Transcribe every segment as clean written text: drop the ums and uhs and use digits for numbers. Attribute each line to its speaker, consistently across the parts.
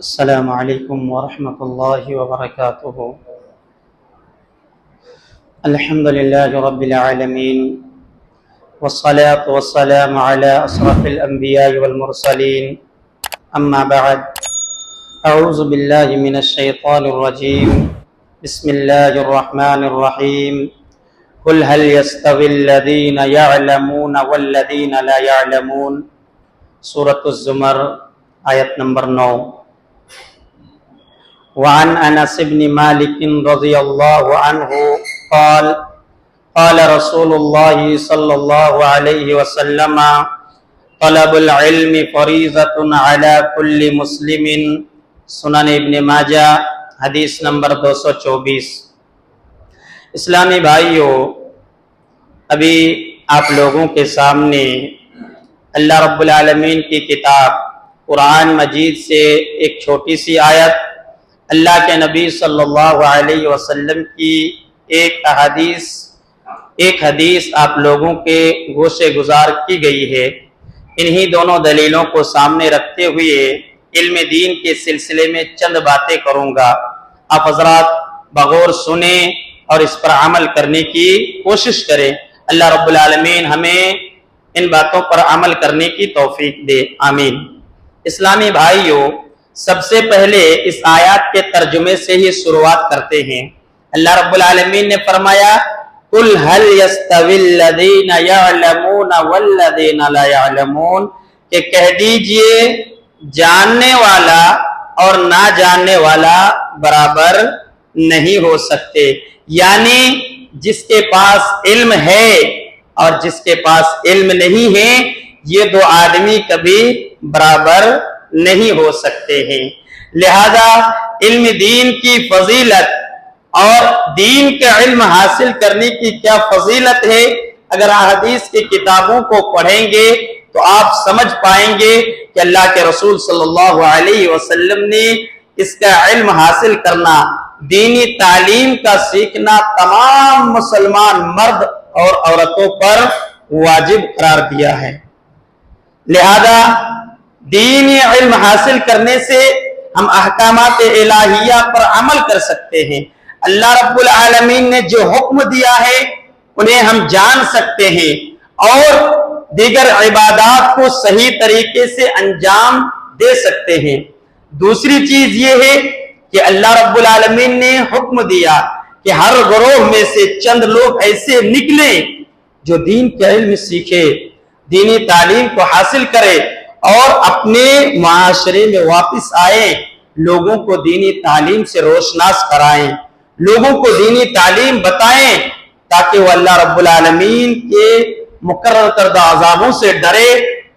Speaker 1: السلام علیکم ورحمۃ اللہ وبرکاتہ۔ الحمد للہ رب العالمین والصلاة والسلام علی اشرف الانبیاء والمرسلین، اما بعد، اعوذ باللہ من الشیطان الرجیم، بسم اللہ الرحمن الرحیم، قل هل يستوي الذین یعلمون والذین لا یعلمون، سورۃ الزمر، آیت نمبر 9۔ وعن انس بن مالک رضی اللہ عنہ قال قال رسول اللہ صلی اللہ علیہ وسلم طلب العلم فریضۃ علی کل مسلم، سنن ابن ماجہ، حدیث نمبر 224۔ اسلامی بھائیوں، ابھی آپ لوگوں کے سامنے اللہ رب العالمین کی کتاب قرآن مجید سے ایک چھوٹی سی آیت، اللہ کے نبی صلی اللہ علیہ وسلم کی ایک حدیث آپ لوگوں کے گوشے گزار کی گئی ہے۔ انہی دونوں دلیلوں کو سامنے رکھتے ہوئے علم دین کے سلسلے میں چند باتیں کروں گا۔ آپ حضرات بغور سنیں اور اس پر عمل کرنے کی کوشش کریں۔ اللہ رب العالمین ہمیں ان باتوں پر عمل کرنے کی توفیق دے، آمین۔ اسلامی بھائیوں، سب سے پہلے اس آیات کے ترجمے سے ہی شروعات کرتے ہیں۔ اللہ رب العالمین نے فرمایا قُلْ هَلْ يَسْتَوِي الَّذِينَ يَعْلَمُونَ وَالَّذِينَ لَا يَعْلَمُونَ، کہ کہہ دیجئے جاننے والا اور نہ جاننے والا برابر نہیں ہو سکتے، یعنی جس کے پاس علم ہے اور جس کے پاس علم نہیں ہے، یہ دو آدمی کبھی برابر نہیں ہو سکتے ہیں۔ لہذا علم دین کی فضیلت اور دین کا علم حاصل کرنے کی کیا فضیلت ہے، اگر احادیث کی کتابوں کو پڑھیں گے تو آپ سمجھ پائیں گے کہ اللہ کے رسول صلی اللہ علیہ وسلم نے اس کا علم حاصل کرنا، دینی تعلیم کا سیکھنا تمام مسلمان مرد اور عورتوں پر واجب قرار دیا ہے۔ لہذا دینی علم حاصل کرنے سے ہم احکامات الہیہ پر عمل کر سکتے ہیں۔ اللہ رب العالمین نے جو حکم دیا ہے انہیں ہم جان سکتے ہیں اور دیگر عبادات کو صحیح طریقے سے انجام دے سکتے ہیں۔ دوسری چیز یہ ہے کہ اللہ رب العالمین نے حکم دیا کہ ہر گروہ میں سے چند لوگ ایسے نکلیں جو دین کا علم سیکھے، دینی تعلیم کو حاصل کرے اور اپنے معاشرے میں واپس آئے، لوگوں کو دینی تعلیم سے روشناس کرائیں، لوگوں کو دینی تعلیم بتائیں، تاکہ وہ اللہ رب العالمین کے مقرر کردہ عذابوں سے ڈرے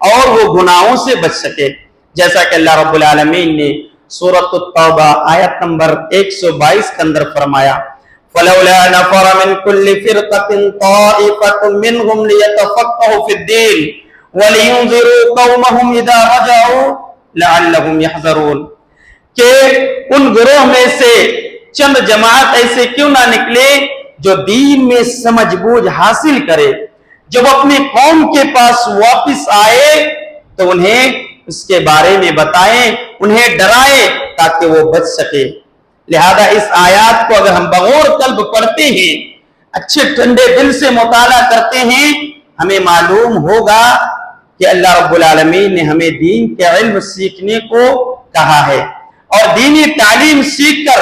Speaker 1: اور وہ گناہوں سے بچ سکے، جیسا کہ اللہ رب العالمین نے سورۃ التوبہ آیت نمبر 122 کے اندر فرمایا فَلَوْلَا نَفَرَ مِن كُلِّ فِرْقَةٍ طَائِفَةٌ مِّنْهُمْ لِيَتَفَقَّهُوا فِي الدِّينِ وَلِيُنذِرُوا قَوْمَهُمْ إِذَا رَجَعُوا لَعَلَّهُمْ يَحْذَرُونَ، کہ ان گروہ میں سے چند جماعت ایسے کیوں نہ نکلے جو دین میں سمجھ بوجھ حاصل کرے، جب اپنی قوم کے پاس واپس آئے تو انہیں اس کے بارے میں بتائیں، انہیں ڈرائیں تاکہ وہ بچ سکے۔ لہذا اس آیات کو اگر ہم بغور قلب پڑھتے ہیں، اچھے ٹھنڈے دل سے مطالعہ کرتے ہیں، ہمیں معلوم ہوگا کہ اللہ رب العالمین نے ہمیں دین کے علم سیکھنے کو کہا ہے اور دینی تعلیم سیکھ کر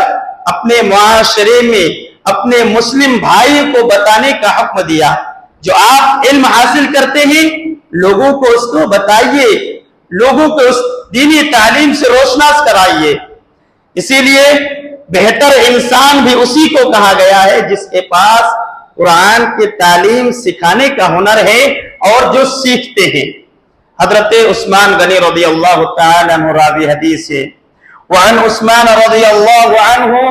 Speaker 1: اپنے معاشرے میں اپنے مسلم بھائی کو بتانے کا حکم دیا۔ جو آپ علم حاصل کرتے ہیں لوگوں کو اس کو بتائیے، لوگوں کو اس دینی تعلیم سے روشناس کرائیے۔ اسی لیے بہتر انسان بھی اسی کو کہا گیا ہے جس کے پاس قرآن کی تعلیم سکھانے کا ہنر ہے اور جو سیکھتے ہیں۔ حضرت عثمان غنی رضی اللہ تعالی عنہ راوی حدیث ہے، وعن عثمان رضی اللہ عنہ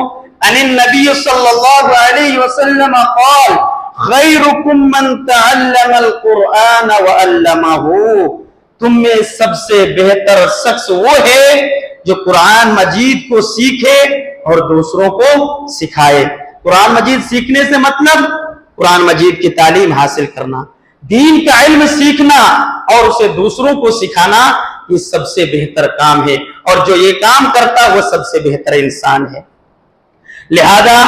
Speaker 1: عن النبی صلی اللہ علیہ وسلم قال خیرکم من تعلم القرآن وعلمہ، تم میں سب سے بہتر شخص وہ ہے جو قرآن مجید کو سیکھے اور دوسروں کو سکھائے۔ قرآن مجید سیکھنے سے مطلب قرآن مجید کی تعلیم حاصل کرنا، دین کا علم سیکھنا اور اسے دوسروں کو سکھانا، یہ سب سے بہتر کام ہے، اور جو یہ کام کرتا وہ سب سے بہتر انسان ہے۔ لہذا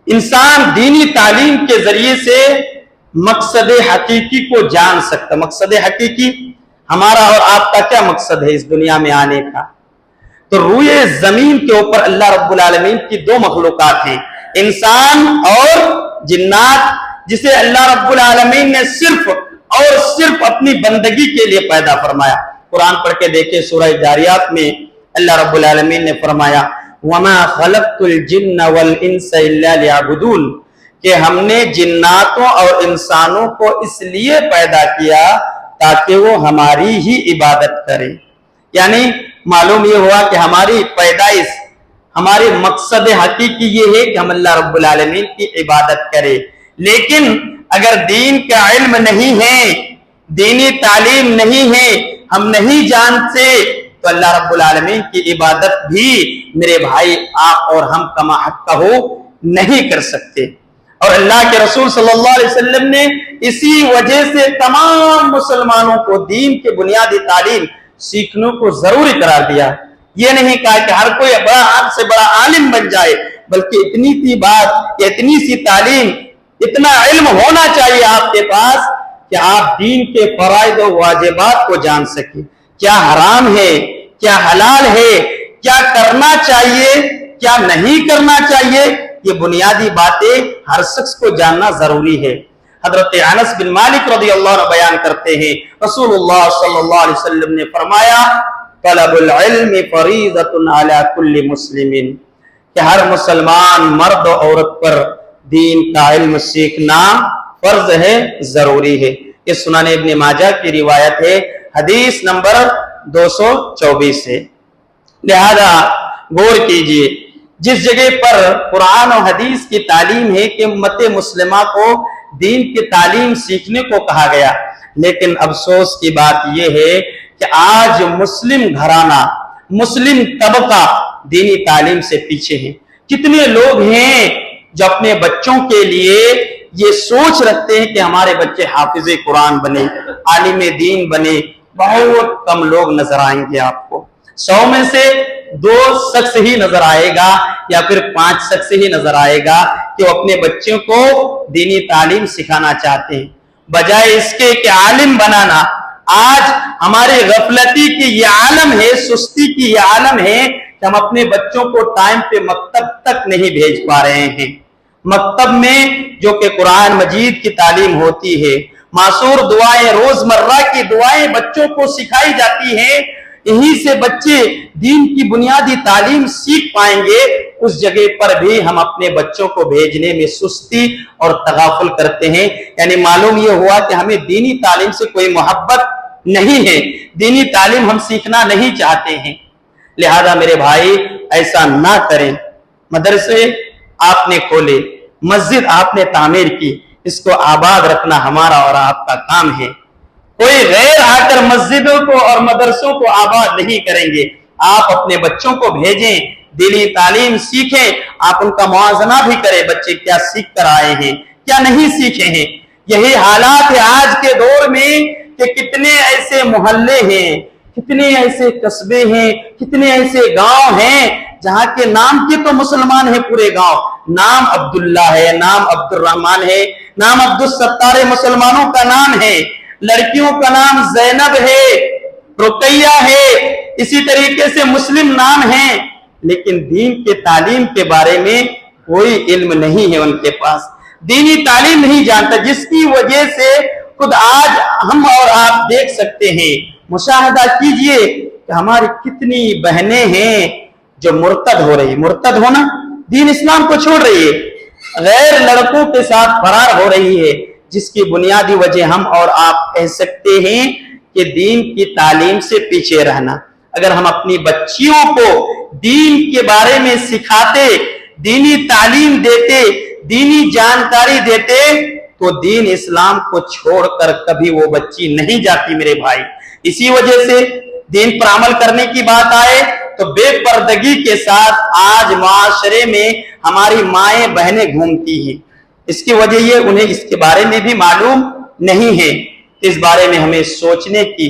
Speaker 1: انسان دینی تعلیم کے ذریعے سے مقصد حقیقی کو جان سکتا۔ مقصد حقیقی ہمارا اور آپ کا کیا مقصد ہے اس دنیا میں آنے کا؟ تو روئے زمین کے اوپر اللہ رب العالمین کی دو مخلوقات ہیں، انسان اور جنات، جسے اللہ رب العالمین نے صرف اور صرف اپنی بندگی کے لیے پیدا فرمایا۔ قرآن پڑھ کے دیکھیں سورہ جاریات میں اللہ رب العالمین نے فرمایا وَمَا خَلَقْتُ الْجِنَّ وَالْإِنسَ إِلَّا لِيَعْبُدُونَ، کہ ہم نے جناتوں اور انسانوں کو اس لیے پیدا کیا تاکہ وہ ہماری ہی عبادت کریں۔ یعنی معلوم یہ ہوا کہ ہماری پیدائش، ہمارے مقصد حقیقی یہ ہے کہ ہم اللہ رب العالمین کی عبادت کریں۔ لیکن اگر دین کا علم نہیں ہے، دینی تعلیم نہیں ہے، ہم نہیں جانتے، تو اللہ رب العالمین کی عبادت بھی میرے بھائی آپ اور ہم کما حق ہو نہیں کر سکتے۔ اور اللہ کے رسول صلی اللہ علیہ وسلم نے اسی وجہ سے تمام مسلمانوں کو دین کے بنیادی تعلیم سیکھنے کو ضروری قرار دیا۔ یہ نہیں کہا کہ ہر کوئی بڑا حد سے بڑا عالم بن جائے، بلکہ اتنی سی بات، اتنی سی تعلیم، اتنا علم ہونا چاہیے آپ کے پاس کہ آپ دین کے فرائض و واجبات کو جان سکیں، کیا حرام ہے، کیا حلال ہے، کیا کرنا چاہیے، کیا نہیں کرنا چاہیے، یہ بنیادی باتیں ہر شخص کو جاننا ضروری ہے۔ حضرت انس بن مالک رضی اللہ عنہ بیان کرتے ہیں رسول اللہ صلی اللہ علیہ وسلم نے فرمایا طلب العلم فریضۃ علی کل مسلم، کہ ہر مسلمان مرد و عورت پر دین کا علم سیکھنا فرض ہے، ضروری ہے۔ یہ سنن ابن ماجہ کی روایت ہے، حدیث نمبر 224 ہے۔ لہذا غور کیجئے، جس جگہ پر قرآن و حدیث کی تعلیم ہے کہ امت مسلمہ کو دین کی تعلیم سیکھنے کو کہا گیا، لیکن افسوس کی بات یہ ہے کہ آج مسلم گھرانہ، مسلم طبقہ دینی تعلیم سے پیچھے ہیں۔ کتنے لوگ ہیں جو اپنے بچوں کے لیے یہ سوچ رکھتے ہیں کہ ہمارے بچے حافظ قرآن بنے، عالم دین بنے؟ بہت کم لوگ نظر آئیں گے آپ کو، 100 میں سے 2 شخص ہی نظر آئے گا، یا پھر 5 شخص ہی نظر آئے گا کہ وہ اپنے بچوں کو دینی تعلیم سکھانا چاہتے ہیں، بجائے اس کے کہ عالم بنانا۔ آج ہمارے غفلتی کی یہ عالم ہے، سستی کی یہ عالم ہے کہ ہم اپنے بچوں کو ٹائم پہ مکتب تک نہیں بھیج پا رہے ہیں۔ مکتب میں جو کہ قرآن مجید کی تعلیم ہوتی ہے، معصور دعائیں، روزمرہ کی دعائیں بچوں کو سکھائی جاتی ہیں، یہیں سے بچے دین کی بنیادی تعلیم سیکھ پائیں گے۔ اس جگہ پر بھی ہم اپنے بچوں کو بھیجنے میں سستی اور تغافل کرتے ہیں۔ یعنی معلوم یہ ہوا کہ ہمیں دینی تعلیم سے کوئی محبت نہیں ہے، دینی تعلیم ہم سیکھنا نہیں چاہتے ہیں۔ لہذا میرے بھائی ایسا نہ کریں۔ مدرسے آپ نے کھولے، مسجد آپ نے تعمیر کی، اس کو آباد رکھنا ہمارا اور آپ کا کام ہے۔ کوئی غیر آ کر مسجدوں کو اور مدرسوں کو آباد نہیں کریں گے۔ آپ اپنے بچوں کو بھیجیں، دینی تعلیم سیکھیں، آپ ان کا موازنہ بھی کریں، بچے کیا سیکھ کر آئے ہیں، کیا نہیں سیکھے ہیں۔ یہی حالات ہے آج کے دور میں کہ کتنے ایسے محلے ہیں، کتنے ایسے قصبے ہیں، کتنے ایسے گاؤں ہیں جہاں کے نام کے تو مسلمان ہیں پورے گاؤں، نام عبداللہ ہے، نام عبد الرحمن ہے، نام عبد الستار مسلمانوں کا نام ہے، لڑکیوں کا نام زینب ہے، رقیہ ہے، اسی طریقے سے مسلم نام ہیں، لیکن دین کے تعلیم کے بارے میں کوئی علم نہیں ہے ان کے پاس، دینی تعلیم نہیں جانتا، جس کی وجہ سے خود آج ہم اور آپ دیکھ سکتے ہیں، مشاہدہ کیجئے کہ ہماری کتنی بہنیں ہیں جو مرتد ہو رہی، مرتد ہونا دین اسلام کو چھوڑ رہی ہے، غیر لڑکوں کے ساتھ فرار ہو رہی ہے، جس کی بنیادی وجہ ہم اور آپ کہہ سکتے ہیں کہ دین کی تعلیم سے پیچھے رہنا۔ اگر ہم اپنی بچیوں کو دین کے بارے میں سکھاتے، دینی تعلیم دیتے، دینی جانکاری دیتے، تو دین اسلام کو چھوڑ کر کبھی وہ بچی نہیں جاتی میرے بھائی۔ اسی وجہ سے دین پر عمل کرنے کی بات آئے تو بے پردگی کے ساتھ آج معاشرے میں ہماری مائیں بہنیں گھومتی ہیں۔ اس کی وجہ یہ انہیں اس کے بارے میں بھی معلوم نہیں ہے، اس بارے میں ہمیں سوچنے کی،